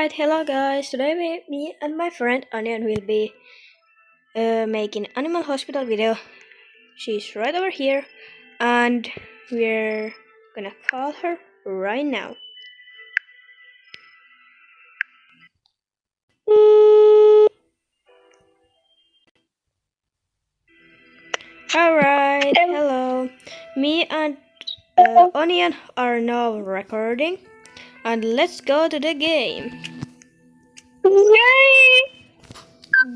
Alright, hello guys. Today me and my friend Onion will be making animal hospital video. She's right over here and we're gonna call her right now. Alright, hello. Me and Onion are now recording and let's go to the game. Yay!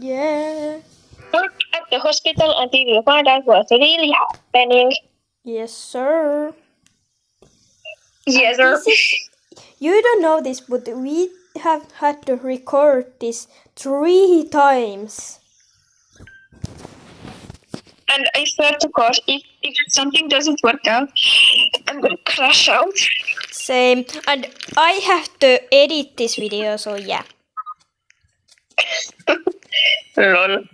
Yeah. Work at the hospital until you find out what's really happening. Yes, sir. Yes, sir. You don't know this, but we have had to record this 3 times. And I swear to God, if something doesn't work out, I'm gonna crash out. Same. And I have to edit this video, so yeah. Lol.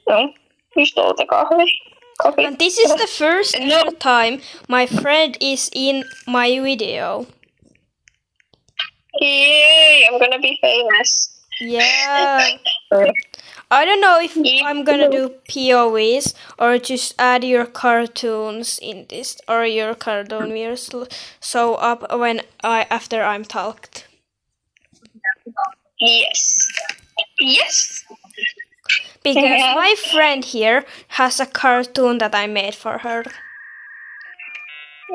No, you stole the coffee. And this is the first time my friend is in my video. Yay, I'm gonna be famous. Yeah. I don't know if I'm gonna do POVs or just add your cartoons in this or your cartoon videos so up when after I'm talked. Yes. Because my friend here has a cartoon that I made for her.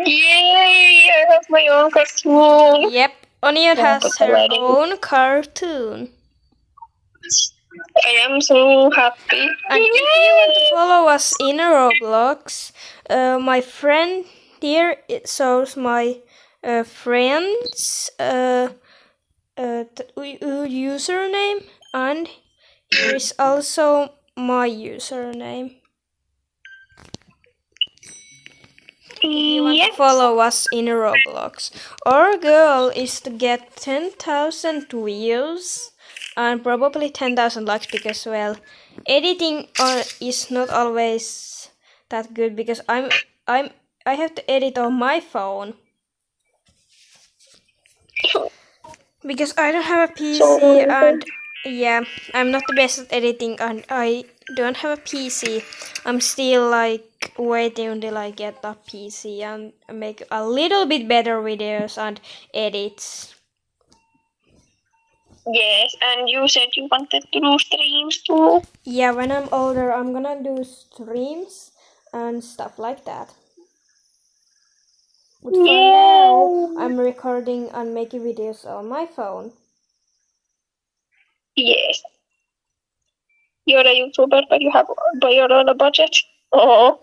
Yay, I have my own cartoon. Yep, Onion has her own cartoon. I am so happy. And if you want to follow us in Roblox, my friend here it shows my friend's username, and here is also my username. If you want to follow us in Roblox. Our goal is to get 10,000 views and probably 10,000 likes because, well, editing is not always that good because I have to edit on my phone because I don't have a PC and yeah, I'm not the best at editing and I don't have a PC. I'm still like waiting until I get a PC and make a little bit better videos and edits. Yes, and you said you wanted to do streams too. Yeah, when I'm older, I'm gonna do streams and stuff like that. But for now, I'm recording and making videos on my phone. Yes. You're a YouTuber, but you're on a budget. Oh.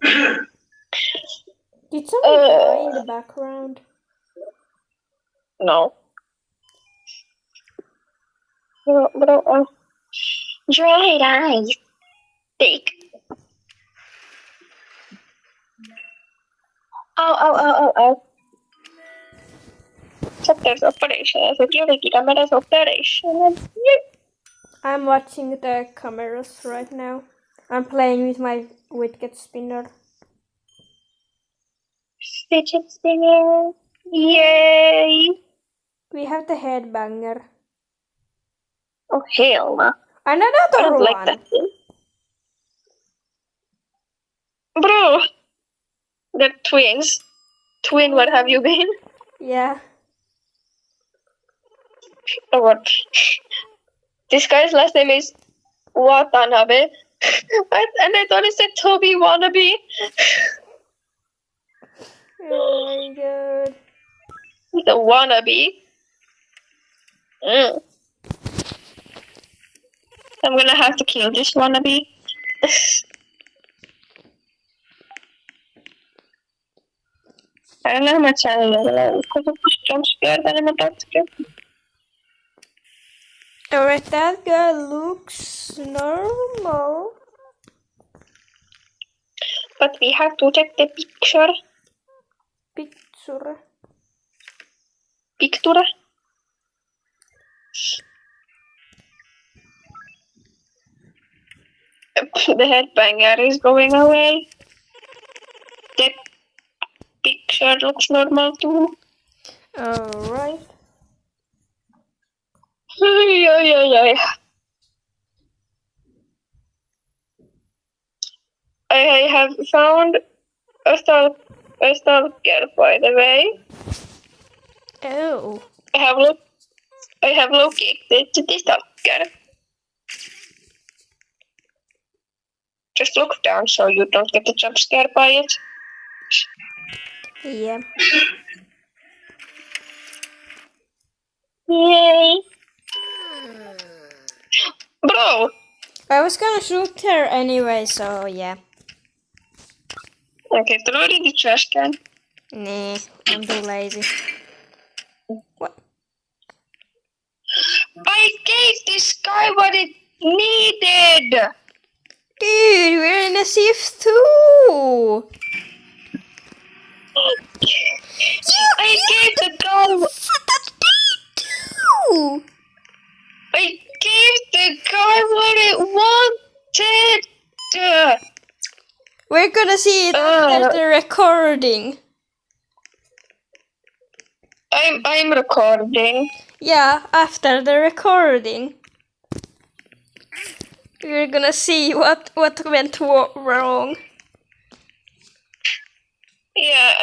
Did somebody die in the background? No. Bro. Dry eyes. Take. Oh. There's operation. Security cameras operation. I'm watching the cameras right now. I'm playing with my whit spinner. Fidget spinner. Yay. We have the headbanger. Oh, hell no. And another one. Like that thing. Bro. They're twins. Twin, what have you been? Yeah. Oh, what? This guy's last name is Watanabe. And I thought it said Toby Wannabe. Oh my god. The wannabe. I'm gonna have to kill this wannabe. I don't know how much I know because of this jump scare that I'm about to get. Alright, that guy looks normal. But we have to check the picture. Picture. The headbanger is going away. The picture looks normal too. Alright. I have found a stalker, by the way. Oh. I have located the stalker. Just look down so you don't get a jump scare by it. Yeah. Yay! Bro! I was gonna shoot her anyway, so yeah. Okay, throw it in the trash can. Nah, I'm too lazy. What? I gave this guy what it needed! Dude, we're in a sieve too! I gave the guy too! I gave the guy what it wanted! We're gonna see it after the recording. I'm recording. Yeah, after the recording. We're gonna see what went wrong. Yeah.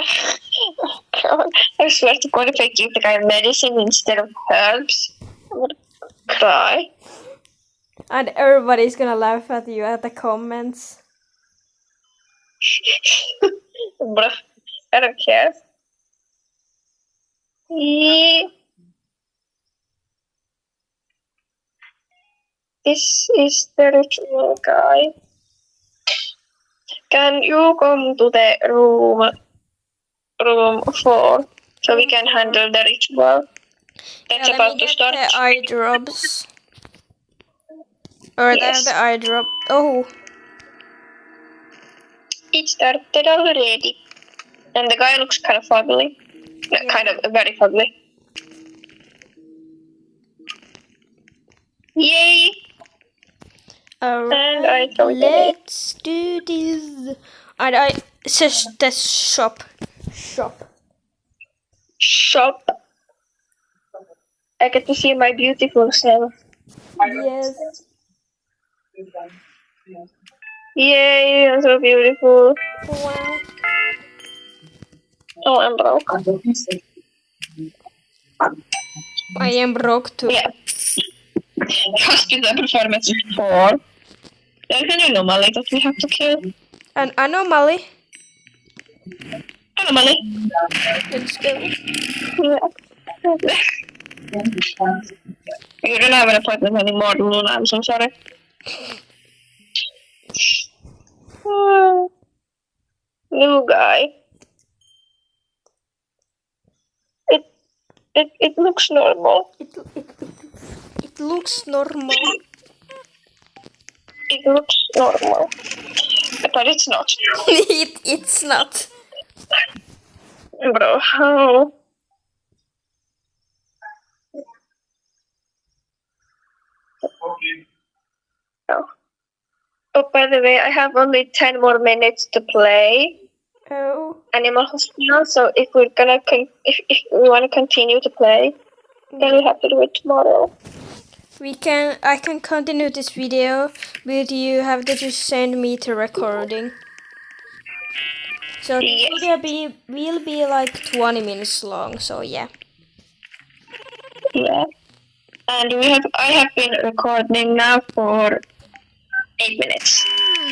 God, I swear to God, if I give the guy medicine instead of herbs, I'm gonna cry. And everybody's gonna laugh at you at the comments. Bruh, I don't care. This is the ritual guy. Can you come to the room 4 so we can handle the ritual? That's Yeah, about to start. the eye drops. Or Yes. the eye drop. Oh. It started already. And the guy looks kind of ugly. Yeah. Kind of very ugly. Yay! And I throw it away. Let's do this. And I the shop. Shop. I get to see my beautiful self. Yes. Yay, I'm so beautiful. Wow. Oh, I'm broke. I am broke too. Yeah. Hospital performance 4. There's an anomaly that we have to kill. An anomaly. Anomaly. Let's go. Yeah. You don't have an appointment anymore, Luna. I'm so sorry. New guy. It looks normal. It looks normal. It looks normal. But it's not. It's not. Bro, how? Oh, by the way, I have only 10 more minutes to play Oh. Animal Hospital. So if we're gonna if we want to continue to play, then we have to do it tomorrow. I can continue this video, but you have to just send me to recording. So this video will be like 20 minutes long, so yeah. Yeah. And I have been recording now for 8 minutes.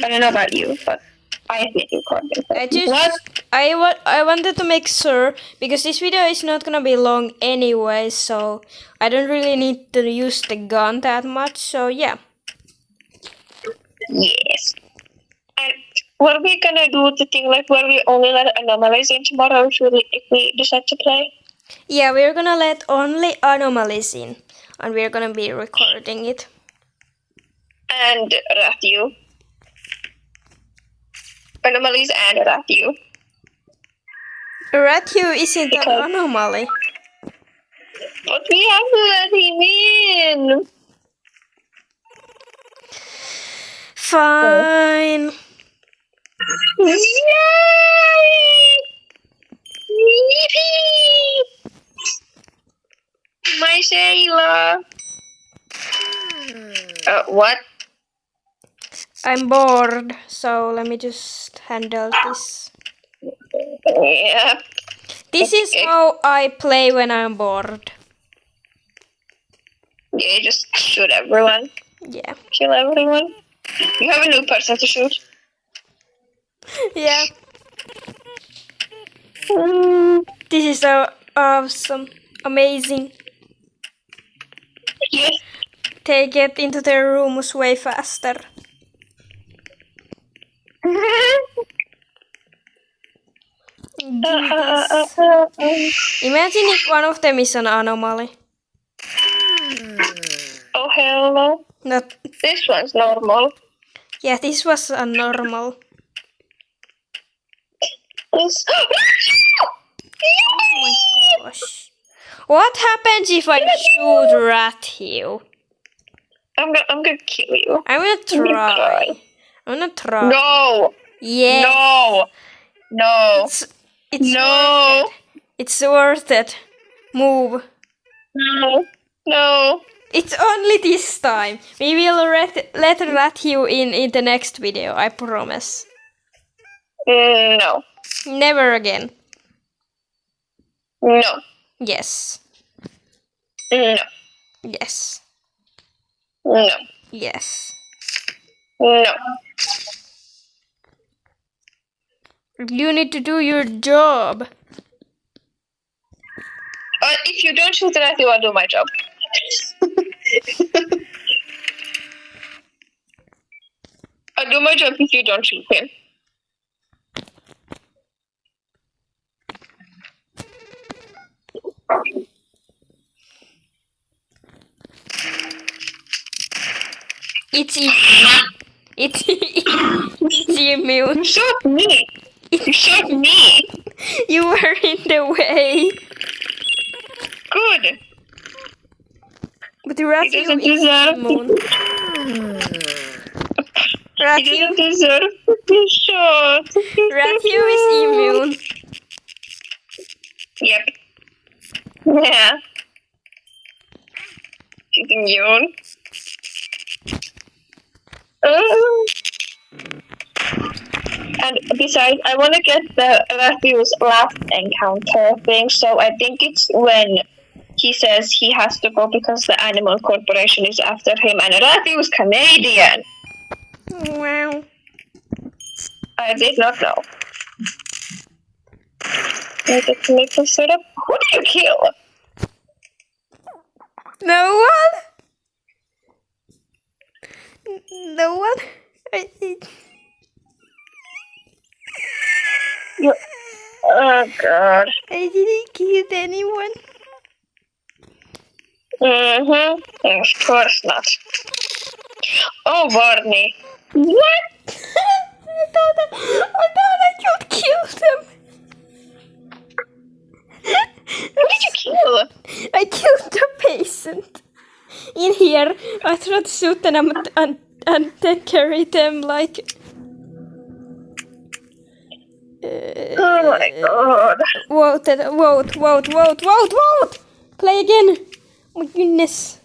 I don't know about you, but I have been recording. I wanted to make sure, because this video is not gonna be long anyway, so I don't really need to use the gun that much, so yeah. Yes. And were we gonna do the thing like where we only let anomalies in tomorrow if we decide to play? Yeah, we're gonna let only anomalies in, and we're gonna be recording it. And Rathu. Anomalies and Rathu. Rathu isn't an anomaly. But we have to let him in. Fine. Yay! Yippee! Bye, Sheila. What? I'm bored, so let me just handle this. Yeah. This is how I play when I'm bored. Yeah, you just shoot everyone. Yeah. Kill everyone. You have a new person to shoot. Yeah. Mm, This is so awesome. Amazing. yes. They get into their rooms way faster. Do this. Imagine if one of them is an anomaly. Oh, hell no. Not. This one's normal. Yeah, this was a normal. This... Oh my gosh. What happens if I shoot rat you? I'm gonna kill you. I'm gonna try. I'm gonna try. No. Yeah. No. It's No. worth it. It's worth it. Move. No. It's only this time. We will let rat you in the next video, I promise. No. Never again. No. Yes. No. Yes. No. Yes. No. You need to do your job. If you don't shoot the rat, you will do my job. I'll do my job if you don't shoot him. It's immune. It's immune. You shot me. You shot me. You were in the way. Good. But the rat He is doesn't deserve. immune. He Rathiu doesn't deserve to be shot. is immune. Yep. Yeah. She's immune. And besides, I want to get the Matthew's last encounter thing, so I think it's when he says he has to go because the Animal Corporation is after him, and Matthew's Canadian. Wow. I did not know. I get to make this setup. Who did you kill? No one? No one? Oh god. I didn't kill anyone. Of course not. Oh, Barney. What? I thought I could kill them. Who did you kill? I killed the patient. In here, I tried to shoot them and then carry them like... Oh my god. Vote! Play again! Oh my goodness.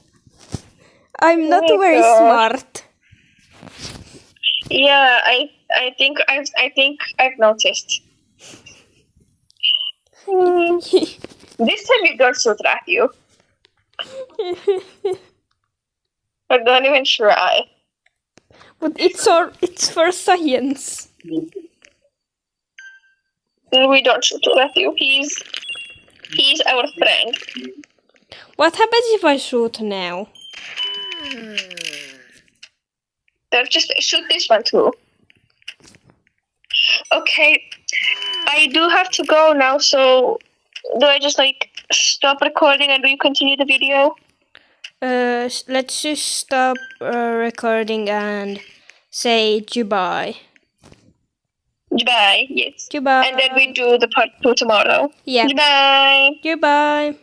I'm not Oh my very God. smart. Yeah, I think I've noticed. This time you don't shoot at you. But don't even try. But it's for science. We don't shoot at you. He's our friend. What happens if I shoot now? They'll just shoot this one too. Okay, I do have to go now, so do I just like stop recording and we continue the video? Let's just stop recording and say goodbye. Goodbye, yes. Goodbye. And then we do the part 2 tomorrow. Yeah. Goodbye. Goodbye.